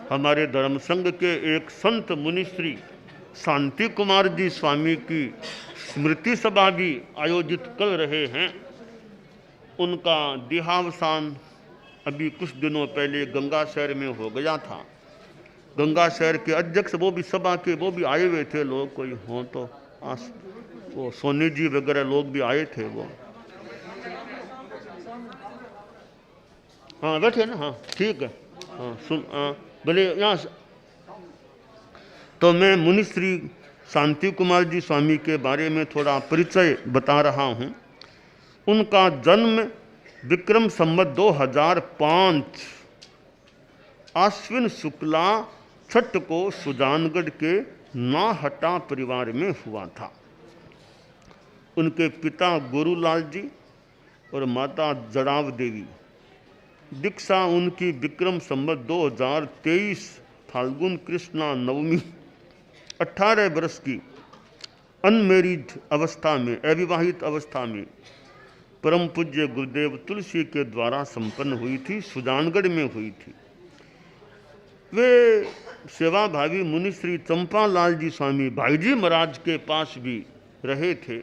हमारे धर्म संघ के एक संत मुनिश्री शांति कुमार जी स्वामी की स्मृति सभा भी आयोजित कर रहे हैं। उनका देहावसान अभी कुछ दिनों पहले गंगा शहर में हो गया था। गंगा शहर के अध्यक्ष वो भी सभा के वो भी आए हुए थे, लोग कोई हों तो वो सोनी जी वगैरह लोग भी आए थे। वो हाँ बैठे ना, हाँ ठीक है, हाँ सुन भले यहाँ। तो मैं मुनिश्री शांति कुमार जी स्वामी के बारे में थोड़ा परिचय बता रहा हूँ। उनका जन्म विक्रम संवत 2005 आश्विन शुक्ला छठ को सुजानगढ़ के नाहटा परिवार में हुआ था। उनके पिता गुरुलाल जी और माता जड़ाव देवी। दीक्षा उनकी विक्रम संवत 2023 फाल्गुन कृष्णा नवमी 18 वर्ष की अनमेरिड अवस्था में, अविवाहित अवस्था में परम पूज्य गुरुदेव तुलसी के द्वारा संपन्न हुई थी, सुजानगढ़ में हुई थी। वे सेवाभावी मुनि श्री चंपालाल जी स्वामी भाईजी महाराज के पास भी रहे थे।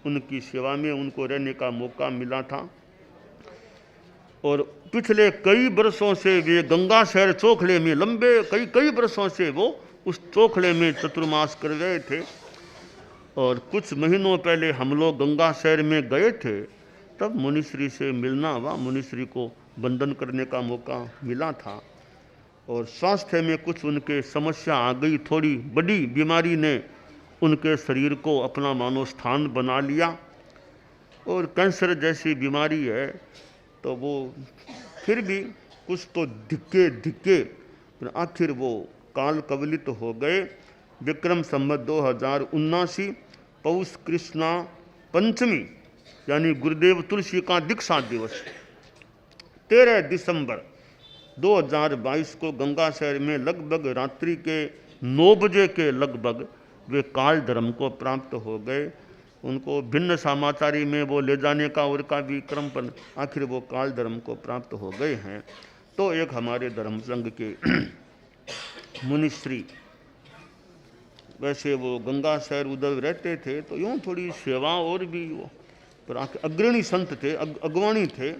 उनकी सेवा में उनको रहने का मौका मिला था और पिछले कई वर्षों से वे गंगा शहर चोखले में लंबे कई वर्षों से वो उस चोखले में चतुर्मास कर गए थे। और कुछ महीनों पहले हम लोग गंगा शहर में गए थे, तब मुनिश्री से मिलना हुआ, मुनिश्री को वंदन करने का मौका मिला था। और स्वास्थ्य में कुछ उनके समस्या आ गई, थोड़ी बड़ी बीमारी ने उनके शरीर को अपना मानो स्थान बना लिया। और कैंसर जैसी बीमारी है, तो वो फिर भी कुछ तो धिक्के आखिर वो काल कवलित हो गए। विक्रम संवत 2079 पौष कृष्णा पंचमी यानी गुरुदेव तुलसी का दीक्षा दिवस 13 दिसंबर 2022 को गंगा शहर में लगभग रात्रि के 9 बजे के लगभग वे काल धर्म को प्राप्त हो गए। उनको भिन्न समाचारी में वो ले जाने का और का भी क्रम पर आखिर वो काल धर्म को प्राप्त हो गए हैं। तो एक हमारे धर्म संघ के मुनिश्री, वैसे वो गंगा शहर उधर रहते थे, तो यूँ थोड़ी सेवा और भी वो पर अग्रणी संत थे, अगवानी थे।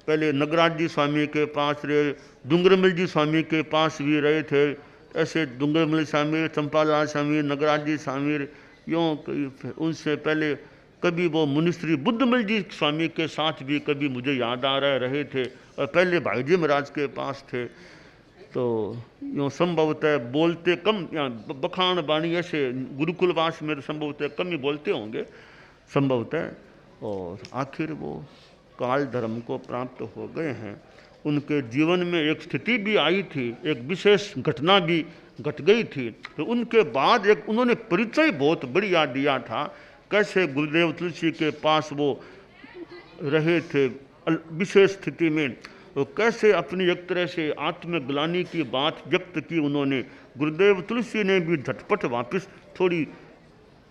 पहले नगराज जी स्वामी के पास रहे, डूंगरमिल जी स्वामी के पास भी रहे थे। ऐसे डूंगरमिल स्वामी, चंपालाल स्वामी, नगराज जी स्वामी, यूँ उनसे पहले कभी वो मुनिश्री बुद्धमिल जी स्वामी के साथ भी कभी मुझे याद आ रहे थे। और पहले भाईजी महाराज के पास थे। तो यूँ संभवतः बोलते कम, या बखान बाणी ऐसे गुरुकुलवास में संभवतः कम ही बोलते होंगे संभवतः। और आखिर वो काल धर्म को प्राप्त हो गए हैं। उनके जीवन में एक स्थिति भी आई थी, एक विशेष घटना भी घट गई थी। तो उनके बाद एक उन्होंने परिचय बहुत बढ़िया दिया था, कैसे गुरुदेव तुलसी के पास वो रहे थे विशेष स्थिति में, तो कैसे अपनी एक तरह से आत्मग्लानि की बात व्यक्त की उन्होंने। गुरुदेव तुलसी ने भी झटपट वापस थोड़ी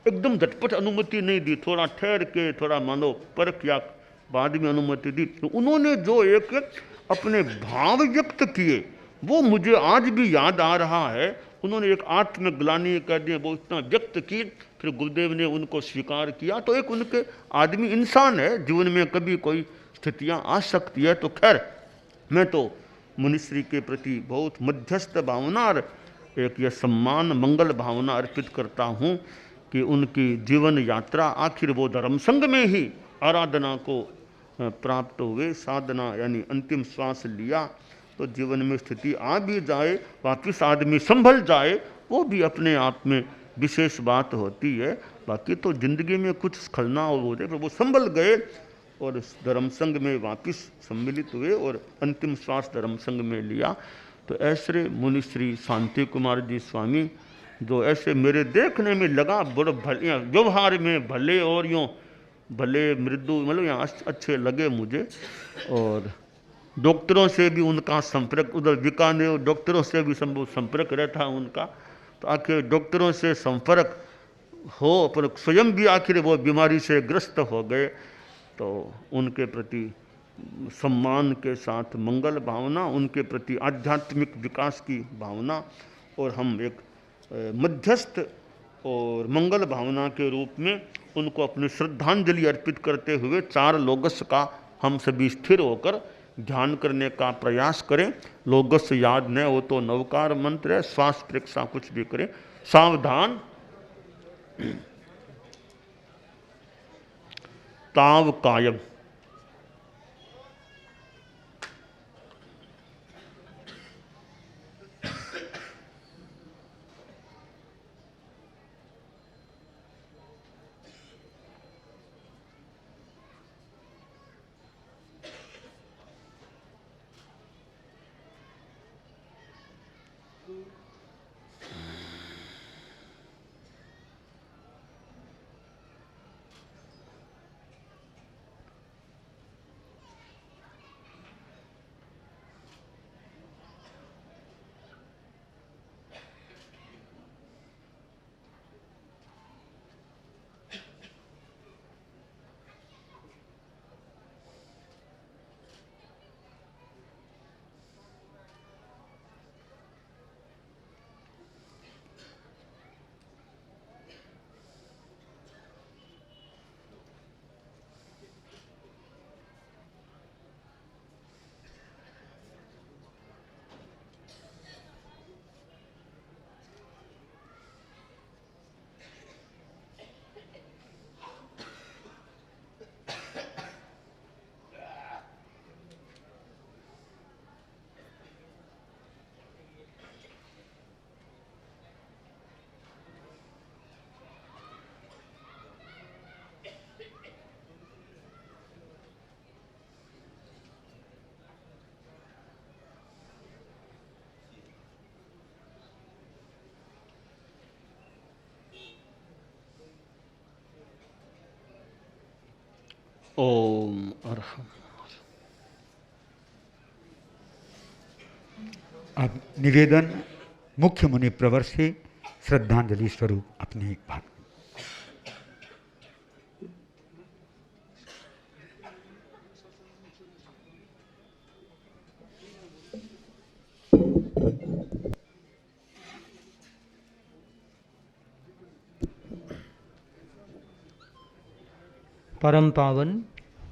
एकदम झटपट अनुमति नहीं दी, थोड़ा ठहर के, थोड़ा मानो परख या बाद में अनुमति दी। तो उन्होंने जो एक अपने भाव व्यक्त किए वो मुझे आज भी याद आ रहा है। उन्होंने एक आत्मग्लानि कर दिया, वो इतना व्यक्त की, फिर गुरुदेव ने उनको स्वीकार किया। तो एक उनके आदमी इंसान है, जीवन में कभी कोई स्थितियाँ आ सकती है। तो खैर मैं तो मुनिश्री के प्रति बहुत मध्यस्थ भावना और एक यह सम्मान मंगल भावना अर्पित करता हूँ कि उनकी जीवन यात्रा आखिर वो धर्म संघ में ही आराधना को प्राप्त हुए, साधना यानी अंतिम श्वास लिया। तो जीवन में स्थिति आ भी जाए, वापिस आदमी संभल जाए, वो भी अपने आप में विशेष बात होती है। बाकी तो जिंदगी में कुछ स्खलना हो जाए, पर वो संभल गए और धर्म संघ में वापिस सम्मिलित हुए और अंतिम श्वास धर्म संघ में लिया। तो ऐसे मुनिश्री शांति कुमार जी स्वामी, जो ऐसे मेरे देखने में लगा बड़े भले व्यवहार में भले और यूँ भले मृदु, मतलब यहाँ अच्छे लगे मुझे। और डॉक्टरों से भी उनका संपर्क, उधर बीकानेर डॉक्टरों से भी संपर्क रहता उनका। तो आखिर डॉक्टरों से संपर्क हो, पर स्वयं भी आखिर वो बीमारी से ग्रस्त हो गए। तो उनके प्रति सम्मान के साथ मंगल भावना, उनके प्रति आध्यात्मिक विकास की भावना, और हम एक मध्यस्थ और मंगल भावना के रूप में उनको अपनी श्रद्धांजलि अर्पित करते हुए 4 लोगस का हम सभी स्थिर होकर ध्यान करने का प्रयास करें। लोगस याद न हो तो नवकार मंत्र है, श्वास प्रेक्षा कुछ भी करें। सावधान ताव कायम। ओम अर्हम। अब निवेदन मुख्य मुनि प्रवर से श्रद्धांजलि स्वरूप अपनी बात। परम पावन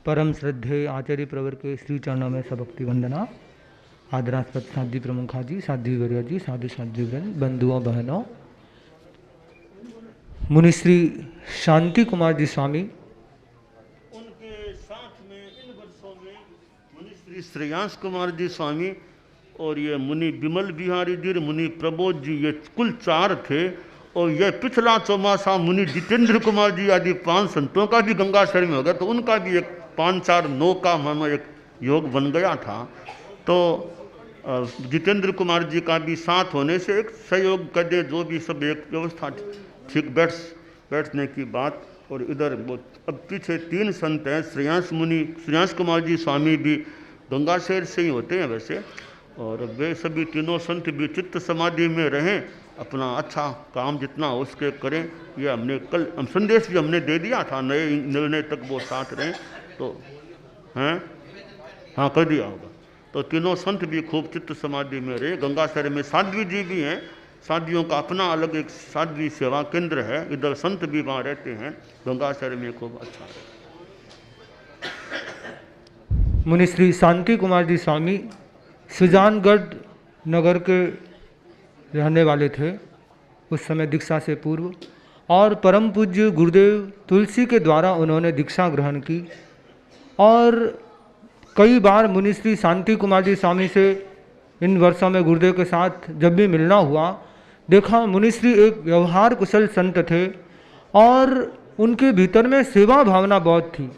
परम श्रद्धेय आचार्य प्रवर के श्री चरणों में सबक्ति वंदना। आदरास्पद साध्वी प्रमुखा जी, साध्वी वर्या जी, साधु साध्वीवृंद, बंधुओं बहनों, मुनिश्री शांति कुमार जी स्वामी, उनके साथ में इन वर्षों में मुनिश्री श्रेयांश कुमार जी स्वामी और ये मुनि विमल बिहारी जी, मुनि प्रबोध जी, ये कुल 4 थे। और यह पिछला चौमासा मुनि जितेंद्र कुमार जी आदि 5 संतों का भी गंगा शहर में हो गया, तो उनका भी एक 5-4-9 का मानो एक योग बन गया था। तो जितेंद्र कुमार जी का भी साथ होने से एक सहयोग कर दे, जो भी सब एक व्यवस्था ठीक बैठने की बात। और इधर वो अब पीछे 3 संत हैं, श्रेयांश कुमार जी स्वामी भी गंगा शहर से ही होते हैं वैसे, और वे सभी तीनों संत भी चित्त समाधि में रहें, अपना अच्छा काम जितना हो उसके करें। ये हमने कल संदेश भी हमने दे दिया था, नए निर्णय तक वो साथ रहें तो हैं, हाँ कर दिया होगा। तो तीनों संत भी खूब चित्त समाधि में रहे। गंगा शहर में साध्वी जी भी हैं, साध्वियों का अपना अलग एक साध्वी सेवा केंद्र है, इधर संत भी वहाँ रहते हैं। गंगा शहर में खूब अच्छा है। मुनिश्री शांति कुमार जी स्वामी सुजानगढ़ नगर के रहने वाले थे उस समय दीक्षा से पूर्व, और परम पूज्य गुरुदेव तुलसी के द्वारा उन्होंने दीक्षा ग्रहण की। और कई बार मुनिश्री शांति कुमार जी स्वामी से इन वर्षों में गुरुदेव के साथ जब भी मिलना हुआ, देखा मुनिश्री एक व्यवहार कुशल संत थे और उनके भीतर में सेवा भावना बहुत थी।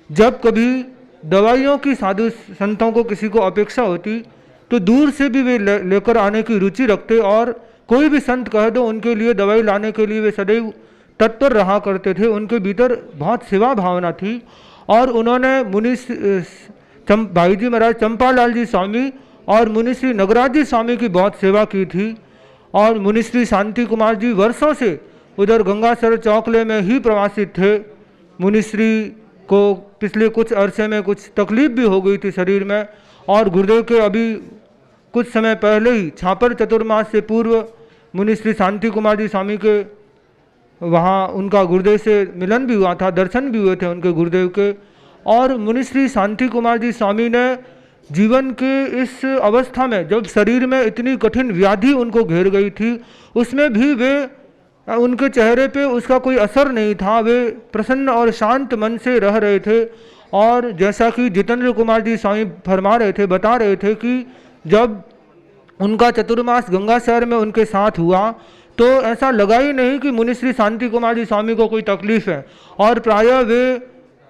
जब कभी दवाइयों की साधु संतों को किसी को अपेक्षा होती तो दूर से भी वे लेकर आने की रुचि रखते, और कोई भी संत कह दो उनके लिए दवाई लाने के लिए वे सदैव तत्पर रहा करते थे। उनके भीतर बहुत सेवा भावना थी। और उन्होंने भाई जी महाराज चंपालाल जी स्वामी और मुनिश्री नगराज जी स्वामी की बहुत सेवा की थी। और मुनिश्री शांति कुमार जी वर्षों से उधर गंगासर चौकले में ही प्रवासित थे। मुनिश्री को पिछले कुछ अरसे में कुछ तकलीफ भी हो गई थी शरीर में, और गुरुदेव के अभी कुछ समय पहले ही छापर चतुर्मास से पूर्व मुनि श्री शांति कुमार जी स्वामी के वहाँ उनका गुरुदेव से मिलन भी हुआ था, दर्शन भी हुए थे उनके गुरुदेव के। और मुनि श्री शांति कुमार जी स्वामी ने जीवन के इस अवस्था में, जब शरीर में इतनी कठिन व्याधि उनको घेर गई थी, उसमें भी वे, उनके चेहरे पे उसका कोई असर नहीं था, वे प्रसन्न और शांत मन से रह रहे थे। और जैसा कि जितेंद्र कुमार जी स्वामी फरमा रहे थे, बता रहे थे कि जब उनका चतुर्मास गंगा शहर में उनके साथ हुआ तो ऐसा लगा ही नहीं कि मुनि श्री शांति कुमार जी स्वामी को कोई तकलीफ है, और प्रायः वे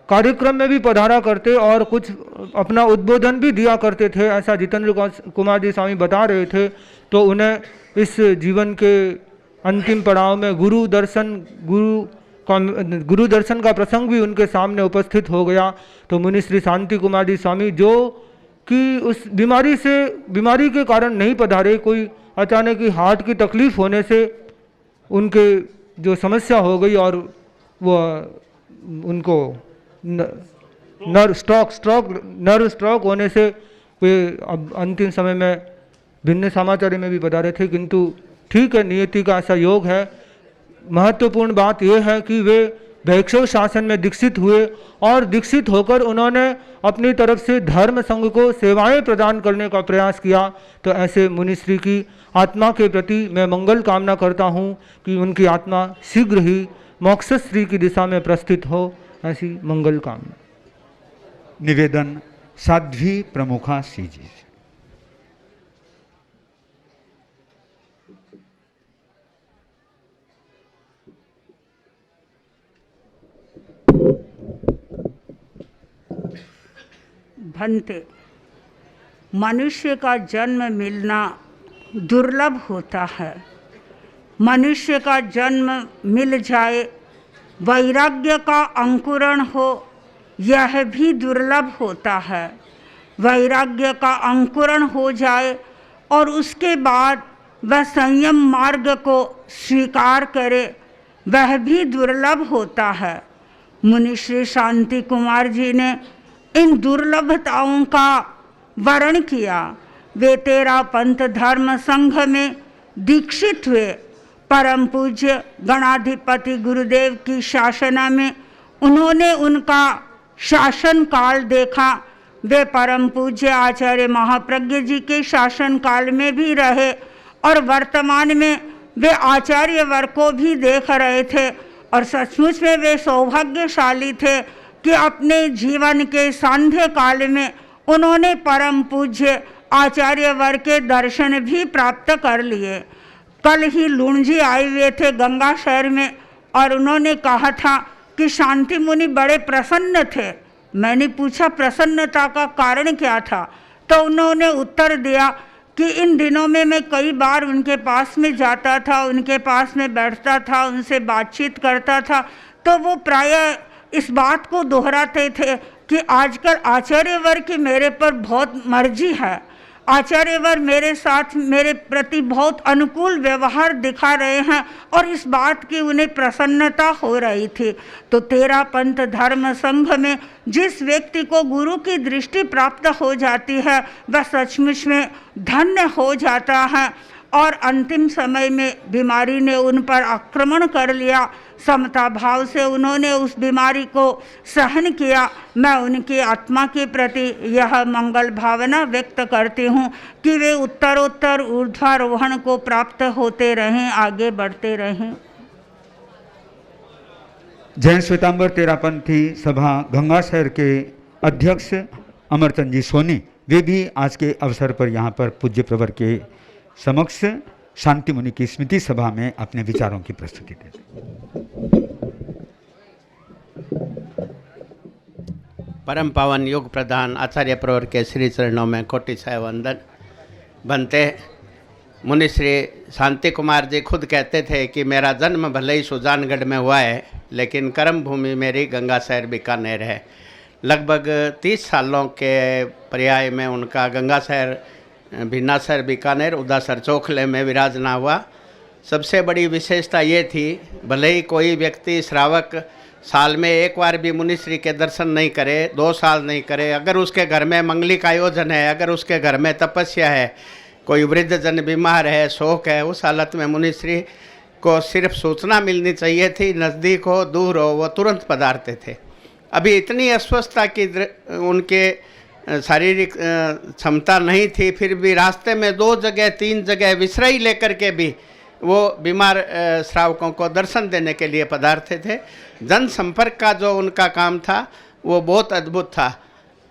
कार्यक्रम में भी पधारा करते और कुछ अपना उद्बोधन भी दिया करते थे, ऐसा जितेंद्र कुमार जी स्वामी बता रहे थे। तो उन्हें इस जीवन के अंतिम पड़ाव में गुरु दर्शन का प्रसंग भी उनके सामने उपस्थित हो गया। तो मुनि श्री शांति कुमार जी स्वामी जो कि उस बीमारी के कारण नहीं पधारे, कोई अचानक ही हार्ट की तकलीफ होने से उनके जो समस्या हो गई और वो उनको नर्व स्ट्रोक होने से वे अब अंतिम समय में भिन्न समाचार में भी पधारे थे। किंतु ठीक है, नियति का ऐसा योग है। महत्वपूर्ण बात यह है कि वे वैष्णव शासन में दीक्षित हुए और दीक्षित होकर उन्होंने अपनी तरफ से धर्म संघ को सेवाएं प्रदान करने का प्रयास किया। तो ऐसे मुनिश्री की आत्मा के प्रति मैं मंगल कामना करता हूँ कि उनकी आत्मा शीघ्र ही मोक्षश्री की दिशा में प्रस्थित हो, ऐसी मंगल कामना। निवेदन साध्वी प्रमुखा श्री जी। भंते, मनुष्य का जन्म मिलना दुर्लभ होता है। मनुष्य का जन्म मिल जाए, वैराग्य का अंकुरण हो, यह भी दुर्लभ होता है। वैराग्य का अंकुरण हो जाए और उसके बाद वह संयम मार्ग को स्वीकार करे, वह भी दुर्लभ होता है। मुनि श्री शांति कुमार जी ने इन दुर्लभताओं का वर्ण किया। वे तेरा पंथ धर्म संघ में दीक्षित हुए। परम पूज्य गणाधिपति गुरुदेव की शासना में उन्होंने उनका शासन काल देखा। वे परम पूज्य आचार्य महाप्रज्ञ जी के शासन काल में भी रहे और वर्तमान में वे आचार्य वर्ग को भी देख रहे थे। और सचमुच में वे सौभाग्यशाली थे कि अपने जीवन के सांध्य काल में उन्होंने परम पूज्य आचार्य वर्ग के दर्शन भी प्राप्त कर लिए। कल ही लुणजी आए हुए थे गंगा शहर में और उन्होंने कहा था कि शांति मुनि बड़े प्रसन्न थे। मैंने पूछा प्रसन्नता का कारण क्या था, तो उन्होंने उत्तर दिया कि इन दिनों में मैं कई बार उनके पास में जाता था, उनके पास में बैठता था, उनसे बातचीत करता था, तो वो प्रायः इस बात को दोहराते थे कि आजकल आचार्य वर्ग की मेरे पर बहुत मर्जी है। आचार्य वर्ग मेरे साथ मेरे प्रति बहुत अनुकूल व्यवहार दिखा रहे हैं और इस बात की उन्हें प्रसन्नता हो रही थी। तो तेरा पंथ धर्म संघ में जिस व्यक्ति को गुरु की दृष्टि प्राप्त हो जाती है वह सचमुच में धन्य हो जाता है। और अंतिम समय में बीमारी ने उन पर आक्रमण कर लिया। समता भाव से उन्होंने उस बीमारी को सहन किया। मैं उनकी आत्मा के प्रति यह मंगल भावना व्यक्त करती हूँ कि वे उत्तरोत्तर ऊर्ध्वारोहण को प्राप्त होते रहें, आगे बढ़ते रहें। जैन श्वेतांबर तेरापंथी सभा गंगा शहर के अध्यक्ष अमरचंद जी सोनी, वे भी आज के अवसर पर यहाँ पर पूज्य प्रवर के समक्ष शांति मुनि की स्मृति सभा में अपने विचारों की प्रस्तुति देते। परम पावन योग प्रधान आचार्य प्रवर के श्री चरणों में कोटि छाया वंदन। बनते मुनि श्री शांति कुमार जी खुद कहते थे कि मेरा जन्म भले ही सुजानगढ़ में हुआ है, लेकिन कर्म भूमि मेरी गंगा शहर बीकानेर है। लगभग 30 सालों के पर्याय में उनका गंगा शहर, भिन्नासर बीकानेर, उदासर चोखले में विराजना हुआ। सबसे बड़ी विशेषता ये थी, भले ही कोई व्यक्ति श्रावक साल में एक बार भी मुनिश्री के दर्शन नहीं करे, 2 साल नहीं करे, अगर उसके घर में मंगलिक आयोजन है, अगर उसके घर में तपस्या है, कोई वृद्धजन बीमार है, शोक है, उस हालत में मुनिश्री को सिर्फ सूचना मिलनी चाहिए थी, नज़दीक हो दूर हो वो तुरंत पधारते थे। अभी इतनी अस्वस्थता की उनके शारीरिक क्षमता नहीं थी, फिर भी रास्ते में 2 जगह 3 जगह विश्राई लेकर के भी वो बीमार श्रावकों को दर्शन देने के लिए पधारते थे। जनसंपर्क का जो उनका काम था वो बहुत अद्भुत था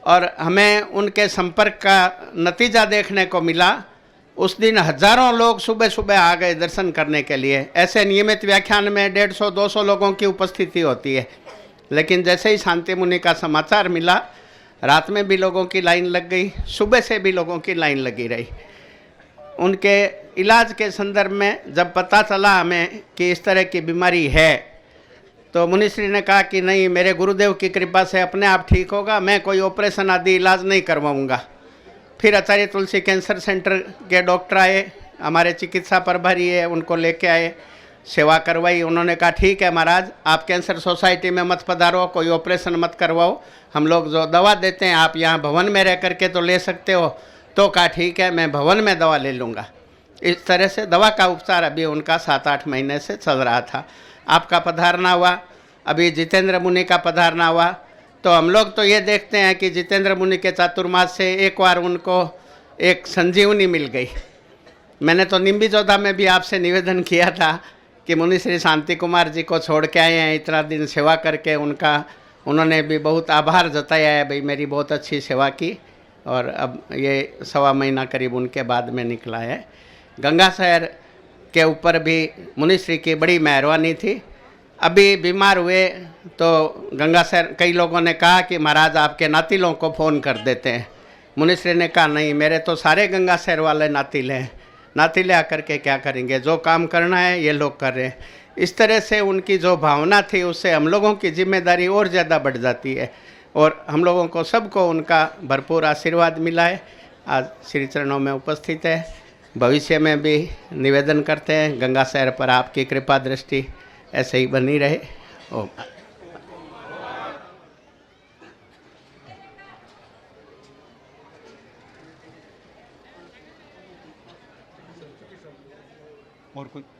और हमें उनके संपर्क का नतीजा देखने को मिला। उस दिन हजारों लोग सुबह सुबह आ गए दर्शन करने के लिए। ऐसे नियमित व्याख्यान में 150-200 लोगों की उपस्थिति होती है, लेकिन जैसे ही शांति मुनि का समाचार मिला, रात में भी लोगों की लाइन लग गई, सुबह से भी लोगों की लाइन लगी रही। उनके इलाज के संदर्भ में जब पता चला हमें कि इस तरह की बीमारी है, तो मुनिश्री ने कहा कि नहीं, मेरे गुरुदेव की कृपा से अपने आप ठीक होगा, मैं कोई ऑपरेशन आदि इलाज नहीं करवाऊंगा। फिर आचार्य तुलसी कैंसर सेंटर के डॉक्टर आए, हमारे चिकित्सा प्रभारी है, उनको लेके आए, सेवा करवाई। उन्होंने कहा ठीक है महाराज, आप कैंसर सोसाइटी में मत पधारो, कोई ऑपरेशन मत करवाओ, हम लोग जो दवा देते हैं आप यहाँ भवन में रह करके तो ले सकते हो। तो कहा ठीक है, मैं भवन में दवा ले लूँगा। इस तरह से दवा का उपचार अभी उनका 7-8 महीने से चल रहा था। आपका पधारना हुआ, अभी जितेंद्र मुनि का पधारना हुआ, तो हम लोग तो ये देखते हैं कि जितेंद्र मुनि के चातुर्मास से एक बार उनको एक संजीवनी मिल गई। मैंने तो निम्बी जोधा में भी आपसे निवेदन किया था कि मुनिश्री शांति कुमार जी को छोड़ के आए हैं, इतना दिन सेवा करके उन्होंने भी बहुत आभार जताया है, भाई मेरी बहुत अच्छी सेवा की। और अब ये 1.25 महीना करीब उनके बाद में निकला है। गंगा शहर के ऊपर भी मुनिश्री की बड़ी मेहरबानी थी। अभी बीमार हुए तो गंगा शहर कई लोगों ने कहा कि महाराज आपके नातिलों को फ़ोन कर देते हैं। मुनिश्री ने कहा नहीं, मेरे तो सारे गंगा शहर वाले नातिले हैं, नातिले आकर के क्या करेंगे, जो काम करना है ये लोग कर रहे हैं। इस तरह से उनकी जो भावना थी उससे हम लोगों की जिम्मेदारी और ज़्यादा बढ़ जाती है और हम लोगों को सबको उनका भरपूर आशीर्वाद मिला है। आज श्री चरणों में उपस्थित है। भविष्य में भी निवेदन करते हैं गंगा शहर पर आपकी कृपा दृष्टि ऐसे ही बनी रहे। ओम।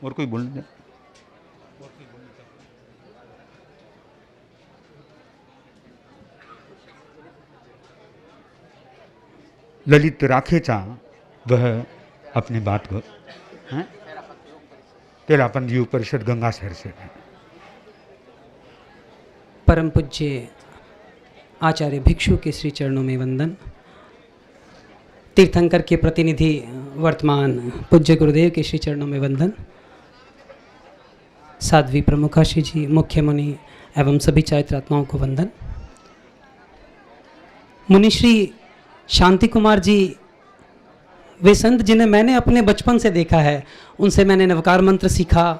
और कोई बोलने दे। ललित राखेचा वह अपनी बात को तेरापंथ योग परिषद गंगा शहर से है। परम पूज्य आचार्य भिक्षु के श्री चरणों में वंदन। तीर्थंकर के प्रतिनिधि वर्तमान पूज्य गुरुदेव के श्री चरणों में वंदन। साध्वी प्रमुखाशी जी, मुख्य मुनि एवं सभी चारित्रात्माओं को वंदन। मुनिश्री शांति कुमार जी वे संत जिन्हें मैंने अपने बचपन से देखा है, उनसे मैंने नवकार मंत्र सीखा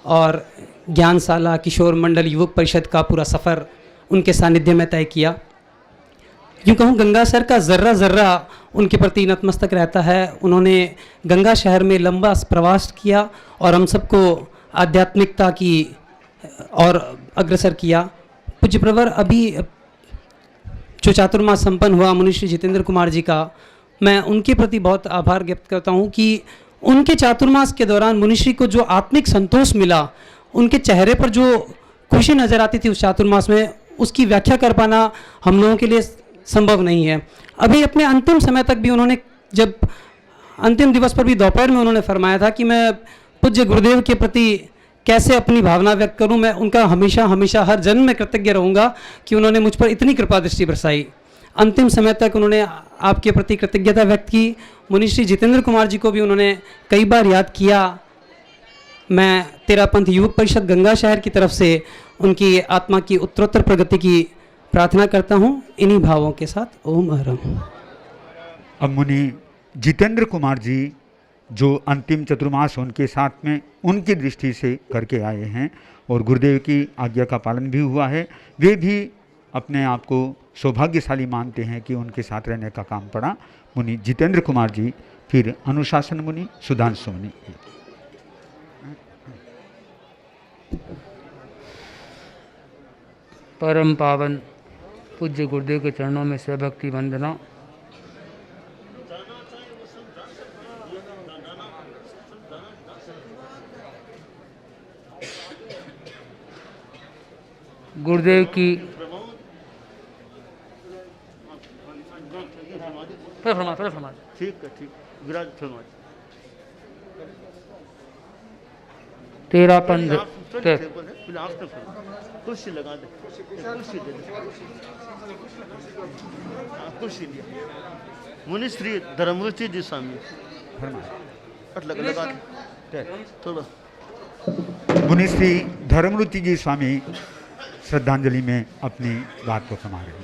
और ज्ञानशाला किशोर मंडल युवक परिषद का पूरा सफ़र उनके सानिध्य में तय किया। यूँ कहूँ गंगा शहर का ज़र्रा ज़र्रा उनके प्रति नतमस्तक रहता है। उन्होंने गंगा शहर में लंबा प्रवास किया और हम सबको आध्यात्मिकता की और अग्रसर किया। पूज्य प्रवर अभी जो चातुर्मास संपन्न हुआ मुनिश्री जितेंद्र कुमार जी का, मैं उनके प्रति बहुत आभार व्यक्त करता हूँ कि उनके चातुर्मास के दौरान मुनिश्री को जो आत्मिक संतोष मिला, उनके चेहरे पर जो खुशी नज़र आती थी उस चातुर्मास में, उसकी व्याख्या कर पाना हम लोगों के लिए संभव नहीं है। अभी अपने अंतिम समय तक भी उन्होंने, जब अंतिम दिवस पर भी दोपहर में उन्होंने फरमाया था कि मैं पूज्य गुरुदेव के प्रति कैसे अपनी भावना व्यक्त करूं, मैं उनका हमेशा हमेशा हर जन्म में कृतज्ञ रहूंगा कि उन्होंने मुझ पर इतनी कृपा दृष्टि बरसाई। अंतिम समय तक उन्होंने आपके प्रति कृतज्ञता व्यक्त की। मुनिश्री जितेंद्र कुमार जी को भी उन्होंने कई बार याद किया। मैं तेरापंथ युवक परिषद गंगा शहर की तरफ से उनकी आत्मा की उत्तरोत्तर प्रगति की प्रार्थना करता हूँ। इन्हीं भावों के साथ ओम अहरम। अब मुनि जितेंद्र कुमार जी जो अंतिम चतुर्मास उनके साथ में उनकी दृष्टि से करके आए हैं और गुरुदेव की आज्ञा का पालन भी हुआ है, वे भी अपने आप को सौभाग्यशाली मानते हैं कि उनके साथ रहने का काम पड़ा। मुनि जितेंद्र कुमार जी, फिर अनुशासन मुनि सुधांशु मुनि। परम पावन पूज्य गुरुदेव के चरणों में सहभक्ति वंदना। गुरुदेव की ठीक है, ठीक विराज फरमा। तेरा पंथ कुर्सी लगा दे, कुर्सी दे दे, कुर्सी दिया। मुनि श्री धर्मरुचि जी स्वामी लगा दे थोड़ा। मुनि श्री धर्मरुचि जी स्वामी श्रद्धांजलि में अपनी बात को समा रहे हैं।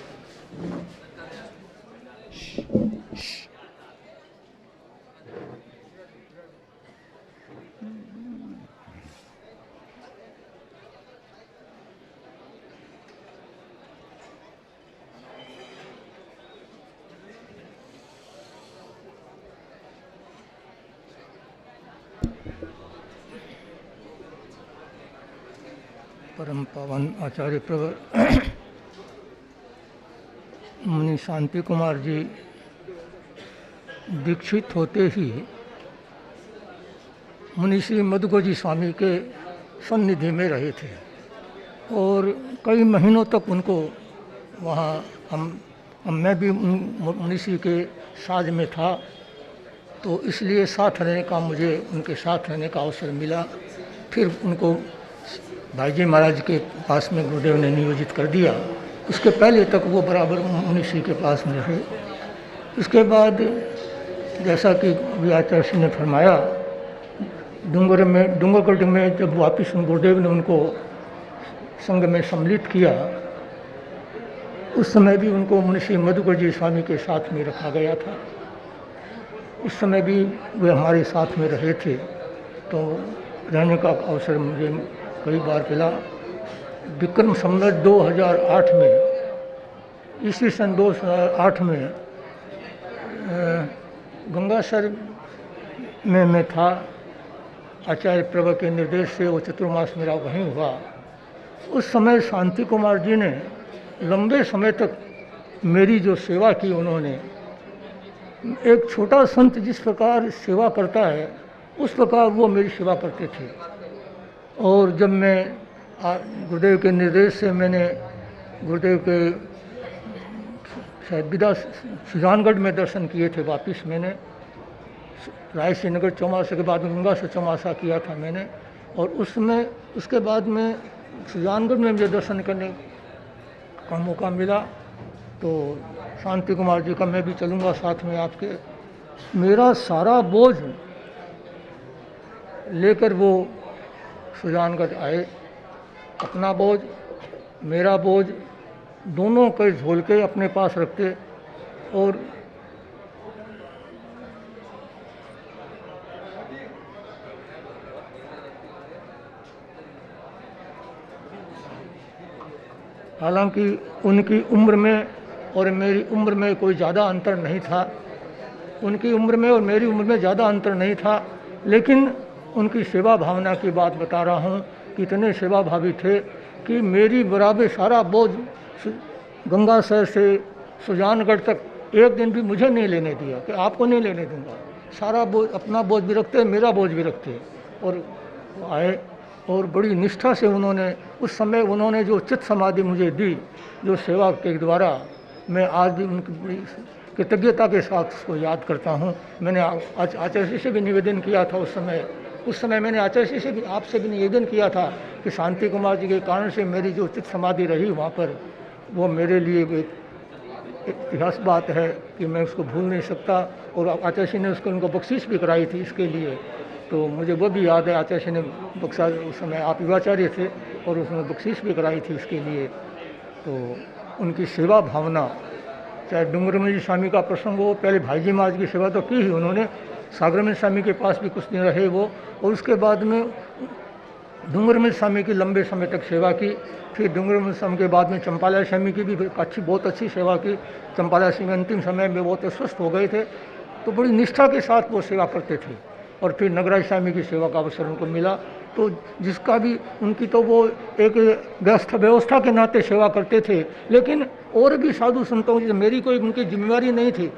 परम पावन आचार्य प्रवर मुनि शांति कुमार जी दीक्षित होते ही मुनि श्री मधुगोजी स्वामी के सन्निधि में रहे थे और कई महीनों तक उनको वहाँ मैं भी मुनि श्री के साथ में था, तो इसलिए साथ रहने का मुझे उनके साथ रहने का अवसर मिला। फिर उनको भाई जी महाराज के पास में गुरुदेव ने नियोजित कर दिया। उसके पहले तक वो बराबर मुनि श्री के पास में रहे। उसके बाद जैसा कि अभी आचार्य ने फरमाया, डूंगरगढ़ में जब वापिस गुरुदेव ने उनको संघ में सम्मिलित किया, उस समय भी उनको मुनि श्री मधुकर जी स्वामी के साथ में रखा गया था। उस समय भी वे हमारे साथ में रहे थे, तो रहने का अवसर मुझे कई बार मिला। विक्रम संवत 2008 में, ईस्वी सन 2008 में गंगासर में मैं था। आचार्य प्रभा के निर्देश से वो चतुर्मास मेरा वहीं हुआ। उस समय शांति कुमार जी ने लंबे समय तक मेरी जो सेवा की, उन्होंने एक छोटा संत जिस प्रकार सेवा करता है उस प्रकार वो मेरी सेवा करते थे। और जब मैं गुरुदेव के निर्देश से मैंने गुरुदेव के शायद विदा सुजानगढ़ में दर्शन किए थे, वापिस मैंने रायसी नगर चौमासा के बाद गंगा से चौमासा किया था मैंने। और उसमें उसके बाद में सुजानगढ़ में मुझे दर्शन करने का मौका मिला, तो शांति कुमार जी का मैं भी चलूँगा साथ में आपके। मेरा सारा बोझ लेकर वो सुजानगढ़ आए। अपना बोझ, मेरा बोझ दोनों के झोल के अपने पास रखते और हालांकि उनकी उम्र में और मेरी उम्र में कोई ज़्यादा अंतर नहीं था। उनकी उम्र में और मेरी उम्र में ज़्यादा अंतर नहीं था, लेकिन उनकी सेवा भावना की बात बता रहा हूँ कि इतने सेवा भावी थे कि मेरी बराबर सारा बोझ गंगा शहर से सुजानगढ़ तक एक दिन भी मुझे नहीं लेने दिया कि आपको नहीं लेने दूंगा। सारा बोझ, अपना बोझ भी रखते, मेरा बोझ भी रखते। और आए और बड़ी निष्ठा से उन्होंने उस समय उन्होंने जो चित्त समाधि मुझे दी, जो सेवा के द्वारा मैं आज भी उनकी बड़ी कृतज्ञता के साथ उसको याद करता हूँ। मैंने आचार्य से भी निवेदन किया था उस समय मैंने आचार्य से भी आपसे भी निवेदन किया था कि शांति कुमार जी के कारण से मेरी जो चित्त समाधि रही वहाँ पर, वो मेरे लिए एक इतिहास बात है कि मैं उसको भूल नहीं सकता। और आचार्य ने उसको उनको बख्शीश भी कराई थी इसके लिए, तो मुझे वो भी याद है। आचार्य ने बख्शा, उस समय आप युवाचार्य थे और उसमें बख्शीश भी कराई थी इसके लिए। तो उनकी सेवा भावना, चाहे डूंगरमल स्वामी का प्रसंग हो, पहले भाई जी महाराज की सेवा तो की ही उन्होंने, सागरमल स्वामी के पास भी कुछ दिन रहे वो, और उसके बाद में डूंगरमल स्वामी की लंबे समय तक सेवा की। फिर डूंगरमल स्वामी के बाद में चंपालाल स्वामी की भी बहुत अच्छी सेवा की। चंपालाल स्वामी अंतिम समय में बहुत अस्वस्थ हो गए थे, तो बड़ी निष्ठा के साथ वो सेवा करते थे। और फिर नगराज स्वामी की सेवा का अवसर उनको मिला, तो जिसका भी उनकी तो वो एक व्यवस्था के नाते सेवा करते थे। लेकिन और भी साधु संतों की मेरी कोई उनकी जिम्मेवारी नहीं थी,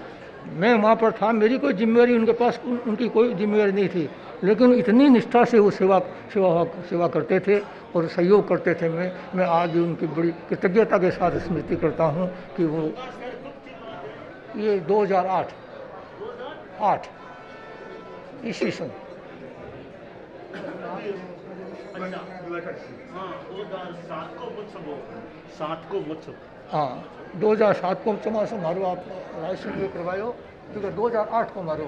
मैं वहाँ पर था, मेरी कोई जिम्मेवारी उनके पास उनकी कोई जिम्मेवारी नहीं थी, लेकिन इतनी निष्ठा से वो सेवा करते थे और सहयोग करते थे। मैं आज भी उनकी बड़ी कृतज्ञता के साथ स्मृति करता हूँ कि वो ये 2008 ईस्वी सन हाँ 2007 को चमासो मारो आप रायसन में करवायो, क्योंकि 2008 को मारो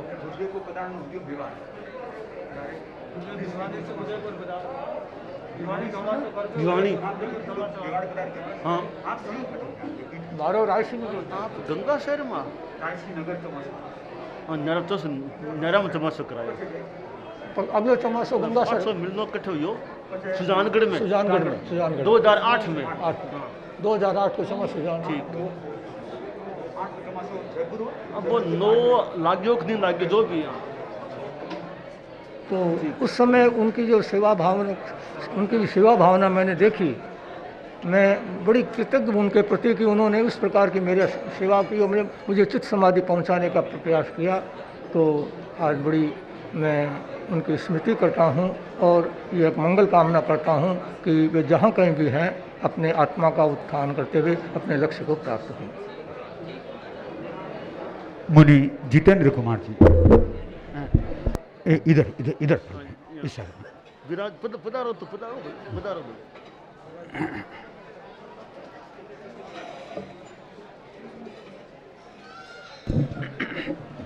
भिवानी हाँ मारो रायसन आप गंगा शहर में नरम चमासो करायो अगलो चमासो गंगा शहर मिलनो कठो यो सुजानगढ़ में 2008 में 2008 को चमासो ठीक। अब वो नो लाग्यो कि नहीं लाग्यो जो भी है। तो उस समय उनकी जो सेवा भावना मैंने देखी, मैं बड़ी कृतज्ञ उनके प्रति कि उन्होंने उस प्रकार की मेरे सेवा की और मुझे चित्त समाधि पहुंचाने का प्रयास किया। तो आज बड़ी मैं उनकी स्मृति करता हूं और ये एक मंगल कामना करता हूं कि वे जहां कहीं भी हैं अपने आत्मा का उत्थान करते हुए अपने लक्ष्य को प्राप्त हों। मुनि जितेंद्र कुमार जी इधर इधर इधर इस साइड में। विराज पधारो तो पधारो पधारो।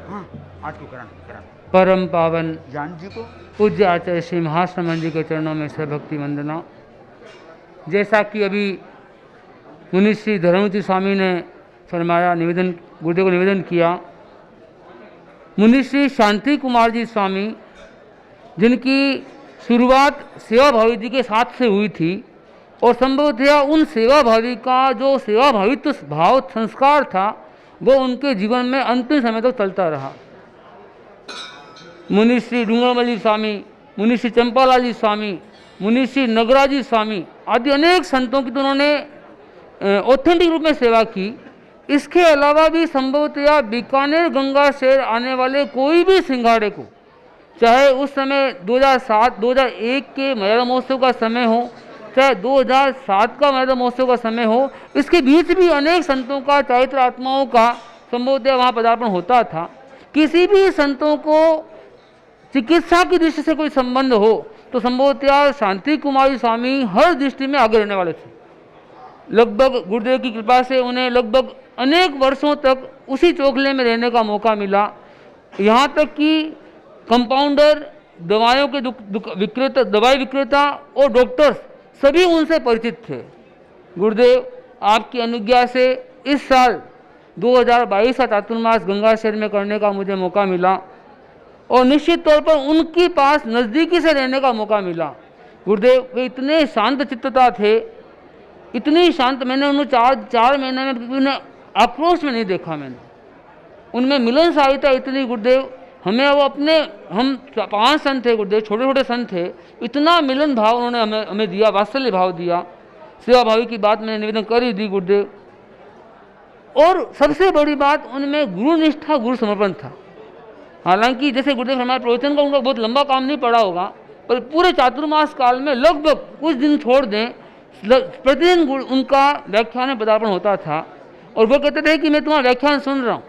हाँ आज को कराना परम पावन जान जी को पूज्य आचार्य श्री महाश्रमण जी के चरणों में से भक्ति वंदना। जैसा कि अभी मुनि श्री धर्मवती स्वामी ने फरमाया, निवेदन गुरुदेव को निवेदन किया, मुनि श्री शांति कुमार जी स्वामी जिनकी शुरुआत सेवा भावी जी के साथ से हुई थी और संभवतः उन सेवा भावी का जो सेवा भावित्व भाव संस्कार था वो उनके जीवन में अंतिम समय तक चलता रहा। मुनि श्री डूंगरमल स्वामी, मुनि श्री चंपालाल जी स्वामी, मुनि श्री नगराज जी स्वामी आदि अनेक संतों की तो उन्होंने ऑथेंटिक रूप में सेवा की। इसके अलावा भी संभवतया बीकानेर गंगा शहर आने वाले कोई भी सिंघाड़े को, चाहे उस समय 2007-2001 के मर्यादा महोत्सव का समय हो, चाहे 2007 का मर्यादा महोत्सव का समय हो, इसके बीच भी अनेक संतों का, चरित्र आत्माओं का संभवतया वहाँ पदार्पण होता था। किसी भी संतों को चिकित्सा की दृष्टि से कोई संबंध हो तो संभवतया शांति कुमार स्वामी हर दृष्टि में आगे रहने वाले थे। लगभग गुरुदेव की कृपा से उन्हें लगभग अनेक वर्षों तक उसी चौखले में रहने का मौका मिला। यहाँ तक कि कंपाउंडर, दवाइयों के विक्रेता, दवाई विक्रेता और डॉक्टर्स सभी उनसे परिचित थे। गुरुदेव आपकी अनुज्ञा से इस साल 2022 का चातुर्मास गंगा शहर में करने का मुझे मौका मिला और निश्चित तौर पर उनके पास नज़दीकी से रहने का मौका मिला। गुरुदेव वे इतने शांत चित्तता थे, इतनी शांत, मैंने उन्हें चार महीने में उन्हें आक्रोश में नहीं देखा। मैंने उनमें मिलनसारिता इतनी, गुरुदेव हमें वो अपने, हम 5 संत थे गुरुदेव, छोटे छोटे संत थे, इतना मिलन भाव उन्होंने हमें दिया, वात्सल्य भाव दिया। सेवा भावी की बात मैंने निवेदन कर ही दी गुरुदेव। और सबसे बड़ी बात उनमें गुरु निष्ठा, गुरु समर्पण था। हालांकि जैसे गुरुदेव हमारे प्रवचन का उनका बहुत लंबा काम नहीं पड़ा होगा, पर पूरे चातुर्मास काल में लगभग कुछ दिन छोड़ दें प्रतिदिन उनका व्याख्यान में पदार्पण होता था और वो कहते थे कि मैं तुम्हारा व्याख्यान सुन रहा हूँ।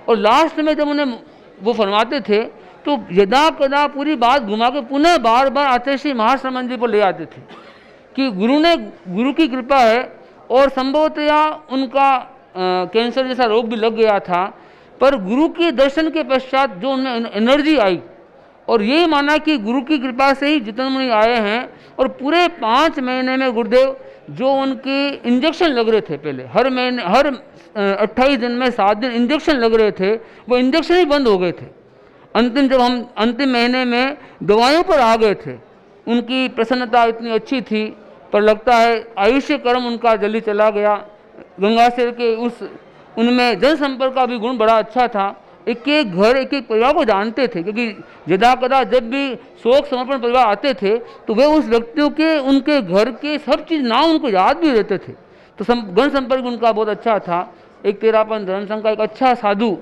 और लास्ट में जब उन्हें वो फरमाते थे तो यदा कदा पूरी बात घुमा के पुनः बार बार आचार्य श्री महाश्रमण जी पर ले आते थे कि गुरु की कृपा है। और संभवतया उनका कैंसर जैसा रोग भी लग गया था, पर गुरु के दर्शन के पश्चात जो उनमें एनर्जी आई और यही माना कि गुरु की कृपा से ही जितन मुनि आए हैं। और पूरे 5 महीने में गुरुदेव जो उनके इंजेक्शन लग रहे थे, पहले हर 28 दिन में 7 दिन इंजेक्शन लग रहे थे, वो इंजेक्शन ही बंद हो गए थे। जब हम अंतिम महीने में दवाइयों पर आ गए थे, उनकी प्रसन्नता इतनी अच्छी थी, पर लगता है आयुष्य कर्म उनका जल्दी चला गया। गंगाशेर के उनमें जनसंपर्क का भी गुण बड़ा अच्छा था एक एक घर एक एक परिवार को जानते थे, क्योंकि यदा कदा जब भी शोक समर्पण परिवार आते थे तो वे उस व्यक्तियों के उनके घर के सब चीज़ नाम उनको याद भी रहते थे। तो गण संपर्क उनका बहुत अच्छा था। एक तेरापन धर्म संघ का एक अच्छा साधु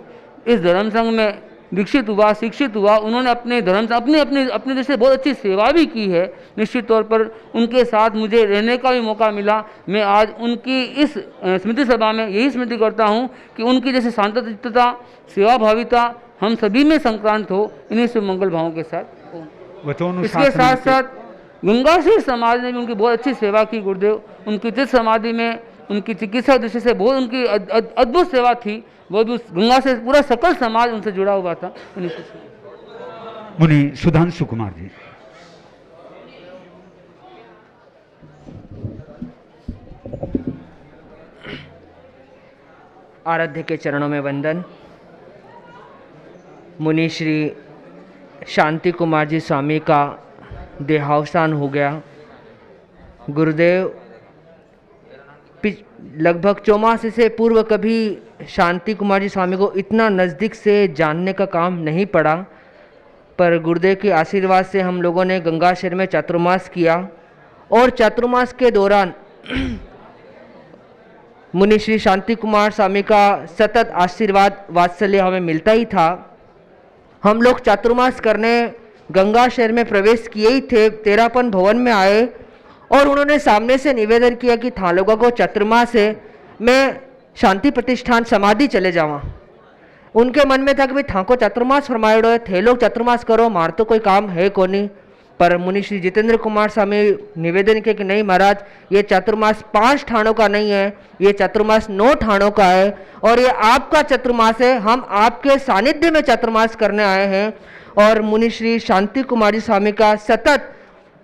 इस धर्म संघ में विकसित हुआ, शिक्षित हुआ। उन्होंने अपने धर्म से अपने देश से बहुत अच्छी सेवा भी की है। निश्चित तौर पर उनके साथ मुझे रहने का भी मौका मिला। मैं आज उनकी इस स्मृति सभा में यही स्मृति करता हूँ कि उनकी जैसे शांतचित्तता, सेवा भाविता हम सभी में संक्रांत हो, इन्हीं से मंगल भावों के साथ। इसके साथ साथ गंगासीर समाज ने भी उनकी बहुत अच्छी सेवा की। गुरुदेव उनकी चित्त समाधि में उनकी चिकित्सा दृष्टि से बहुत उनकी अद्भुत सेवा थी। वो भी गंगा से पूरा सकल समाज उनसे जुड़ा हुआ था। मुनि सुधांशु कुमार जी। आराध्य के चरणों में वंदन। मुनि श्री शांति कुमार जी स्वामी का देहावसान हो गया। गुरुदेव लगभग 4 माह से पूर्व कभी शांति कुमार जी स्वामी को इतना नज़दीक से जानने का काम नहीं पड़ा, पर गुरुदेव के आशीर्वाद से हम लोगों ने गंगा शहर में चातुर्मास किया और चातुर्मास के दौरान मुनि श्री शांति कुमार स्वामी का सतत आशीर्वाद वात्सल्य हमें मिलता ही था। हम लोग चातुर्मास करने गंगा शहर में प्रवेश किए ही थे, तेरापन भवन में आए और उन्होंने सामने से निवेदन किया कि था लोगों को चातुर्मास है, मैं शांति प्रतिष्ठान समाधि चले जावा। उनके मन में था कि भाई था को चातुर्मास फरमाएड़ो है, थे लोग चातुर्मास करो, मार तो कोई काम है को नहीं। पर मुनि श्री जितेंद्र कुमार स्वामी निवेदन किया कि नहीं महाराज, ये चातुर्मास 5 ठाणों का नहीं है, ये चातुर्मास 9 ठाणों का है और ये आपका चातुर्मास है, हम आपके सानिध्य में चातुर्मास करने आए हैं। और मुनि श्री शांति कुमार जी स्वामी का सतत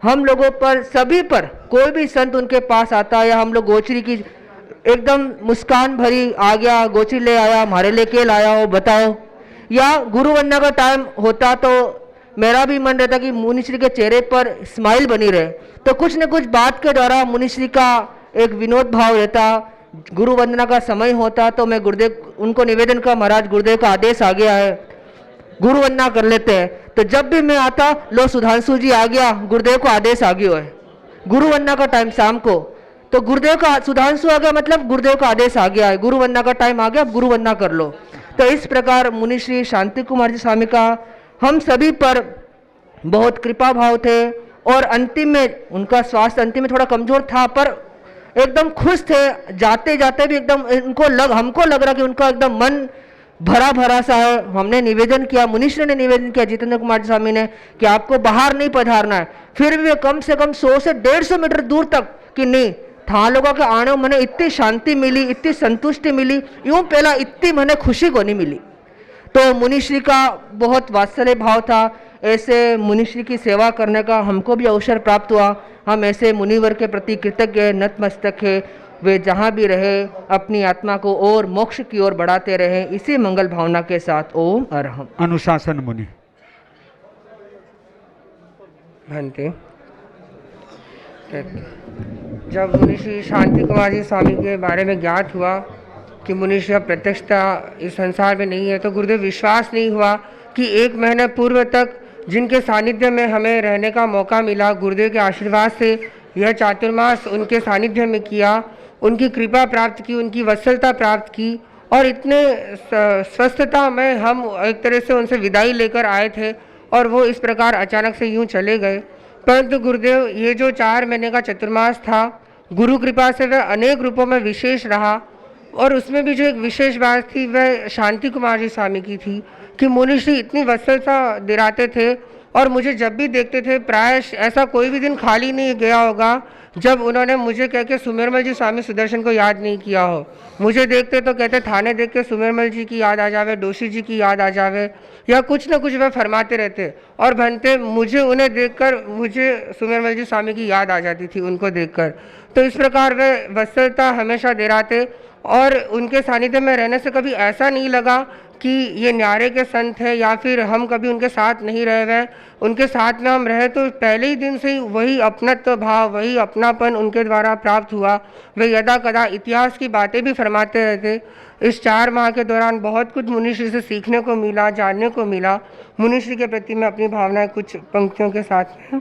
हम लोगों पर, सभी पर, कोई भी संत उनके पास आता या हम लोग गोचरी की एकदम मुस्कान भरी आ गया, गोचरी ले आया, हमारे लेके लाया हो बताओ, या गुरु वंदना का टाइम होता तो मेरा भी मन रहता कि मुनिश्री के चेहरे पर स्माइल बनी रहे। तो कुछ न कुछ बात के द्वारा मुनिश्री का एक विनोद भाव रहता। गुरु वंदना का समय होता तो मैं गुरुदेव उनको निवेदन का महाराज गुरुदेव का आदेश आ गया है, गुरु वंदना कर लेते हैं। तो जब भी मैं आता, लो सुधांशु जी आ गया, गुरुदेव को आदेश आ गया है, गुरु वंदना का टाइम शाम को, तो गुरुदेव का सुधांशु आ गया मतलब गुरुदेव का आदेश आ गया है, गुरु वंदना का टाइम आ गया, अब गुरु वंदना कर लो। तो इस प्रकार मुनि श्री शांति कुमार जी स्वामी का हम सभी पर बहुत कृपा भाव थे। और अंतिम में उनका स्वास्थ्य अंतिम में थोड़ा कमजोर था, पर एकदम खुश थे, जाते जाते भी एकदम हमको लग रहा कि उनका एकदम मन भरा भरा सा है। हमने निवेदन किया, मुनिश्री ने निवेदन किया जितेंद्र कुमार जी स्वामी ने कि आपको बाहर नहीं पधारना है, फिर भी कम से कम 100 से 150 मीटर दूर तक कि नहीं था लोगों के आने मैंने इतनी शांति मिली, इतनी संतुष्टि मिली, यूं पहला इतनी मैंने खुशी को नहीं मिली। तो मुनिश्री का बहुत वात्सल्य भाव था। ऐसे मुनिश्री की सेवा करने का हमको भी अवसर प्राप्त हुआ। हम ऐसे मुनिवर के प्रति कृतज्ञ नतमस्तक है। वे जहाँ भी रहे अपनी आत्मा को और मोक्ष की ओर बढ़ाते रहे, इसी मंगल भावना के साथ ओम अरहम। अनुशासन मुनि। भंते जब मुनिश्री शांति कुमार जी स्वामी के बारे में ज्ञात हुआ कि मुनिश्री प्रत्यक्षता इस संसार में नहीं है, तो गुरुदेव विश्वास नहीं हुआ कि 1 महीने पूर्व तक जिनके सानिध्य में हमें रहने का मौका मिला, गुरुदेव के आशीर्वाद से यह चातुर्मास उनके सानिध्य में किया, उनकी कृपा प्राप्त की, उनकी वत्सलता प्राप्त की और इतने स्वस्थता में हम एक तरह से उनसे विदाई लेकर आए थे और वो इस प्रकार अचानक से यूं चले गए। परंतु गुरुदेव ये जो 4 महीने का चतुर्मास था, गुरु कृपा से वह अनेक रूपों में विशेष रहा और उसमें भी जो एक विशेष बात थी वह शांति कुमार जी स्वामी की थी कि मुनिश्री इतनी वत्सलता दिलाते थे और मुझे जब भी देखते थे प्राय ऐसा कोई भी दिन खाली नहीं गया होगा जब उन्होंने मुझे कह के सुमेरमल जी स्वामी सुदर्शन को याद नहीं किया हो। मुझे देखते तो कहते थाने देख के सुमेरमल जी की याद आ जावे, डोशी जी की याद आ जावे, या कुछ न कुछ वह फरमाते रहते और बनते मुझे उन्हें देखकर मुझे सुमेरमल जी स्वामी की याद आ जाती थी उनको देखकर। तो इस प्रकार वे वत्सलता हमेशा दिलाते और उनके सानिध्य में रहने से कभी ऐसा नहीं लगा कि ये न्यारे के संत हैं या फिर हम कभी उनके साथ नहीं रहे हुए, उनके साथ में हम रहे तो पहले ही दिन से ही वही अपनत्व भाव, वही अपनापन उनके द्वारा प्राप्त हुआ। वे यदा कदा इतिहास की बातें भी फरमाते रहते। इस 4 माह के दौरान बहुत कुछ मुनिश्री से सीखने को मिला, जानने को मिला। मुनिश्री के प्रति मैं अपनी भावनाएं कुछ पंक्तियों के साथ में।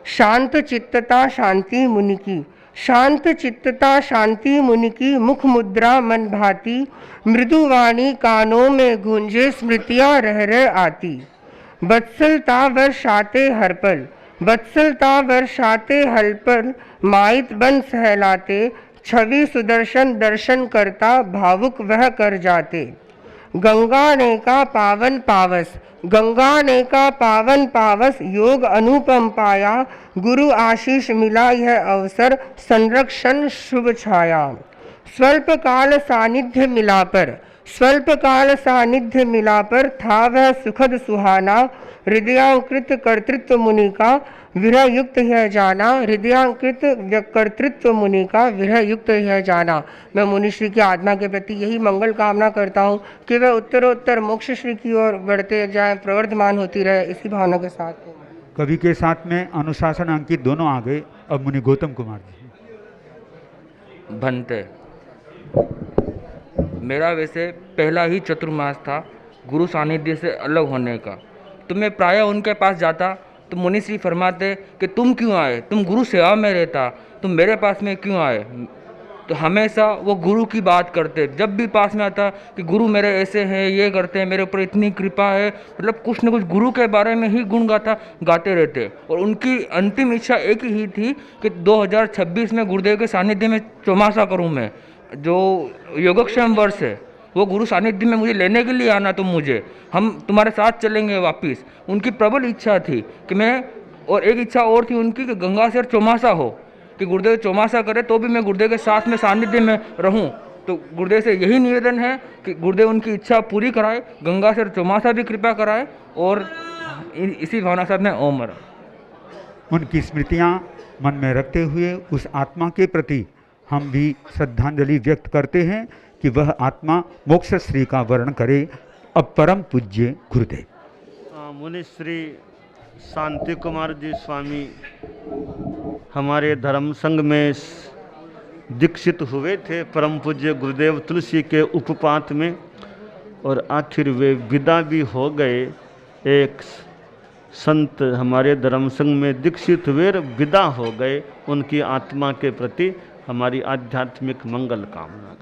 शांत चित्तता शांति मुनि की, शांत चित्तता शांति मुनि की, मुख मुद्रा मन भाती, मृदुवाणी कानों में गूंजे, स्मृतियाँ रह रह आती। बत्सलता वर्षाते हर पल, बत्सलता वर्षाते हर पल, माइत बन सहलाते, छवि सुदर्शन दर्शन करता, भावुक वह कर जाते। गंगा ने का पावन पावस, गंगा ने का पावन पावस, योग अनुपम पाया, गुरु आशीष मिला यह अवसर, संरक्षण शुभ छाया। स्वल्प काल सानिध्य मिला पर, स्वल्प काल सानिध्य मिला पर, था वह सुखद सुहाना, हृदयांकृत कर्तृत्व मुनि का विरह युक्त है जाना, हृदयांकृत कर्तृत्व मुनि का विरह युक्त है जाना। मैं मुनिश्री की आत्मा के प्रति यही मंगल कामना करता हूँ कि वह उत्तरोत्तर मोक्ष श्री की ओर बढ़ते जाएं, प्रवर्धमान होती रहे। इसी भावना के साथ कवि के साथ में अनुशासन अंकित दोनों आ गए। अब मुनि गौतम कुमार जी। भंते, मेरा वैसे पहला ही चतुर्मास था गुरु सानिध्य से अलग होने का। तो मैं प्रायः उनके पास जाता तो मुनिश्री फरमाते कि तुम क्यों आए, तुम गुरु सेवा में रहता, तुम मेरे पास में क्यों आए। तो हमेशा वो गुरु की बात करते। जब भी पास में आता कि गुरु मेरे ऐसे हैं, ये करते हैं, मेरे ऊपर इतनी कृपा है, मतलब कुछ न कुछ गुरु के बारे में ही गुण गाते रहते। और उनकी अंतिम इच्छा एक ही थी कि 2026 में गुरुदेव के सानिध्य में चौमासा करूँ मैं। जो योगक्षेम वर्ष है वो गुरु सानिध्य में मुझे लेने के लिए आना, तुम मुझे, हम तुम्हारे साथ चलेंगे वापिस। उनकी प्रबल इच्छा थी कि मैं, और एक इच्छा और थी उनकी कि गंगा से चौमासा हो, कि गुरुदेव चौमासा करे तो भी मैं गुरुदेव के साथ में सानिध्य में रहूं। तो गुरुदेव से यही निवेदन है कि गुरुदेव उनकी इच्छा पूरी कराए, गंगा से चौमासा भी कृपा कराए। और इसी भावना के साथ में ओम मरा। उनकी स्मृतियाँ मन में रखते हुए उस आत्मा के प्रति हम भी श्रद्धांजलि व्यक्त करते हैं कि वह आत्मा मोक्ष श्री का वर्ण करे। अब परम पूज्य गुरुदेव मुनिश्री शांति कुमार जी स्वामी हमारे धर्म संघ में दीक्षित हुए थे परम पूज्य गुरुदेव तुलसी के उपपात में, और आखिर वे विदा भी हो गए। एक संत हमारे धर्म संघ में दीक्षित हुए, विदा हो गए। उनकी आत्मा के प्रति हमारी आध्यात्मिक मंगल कामना।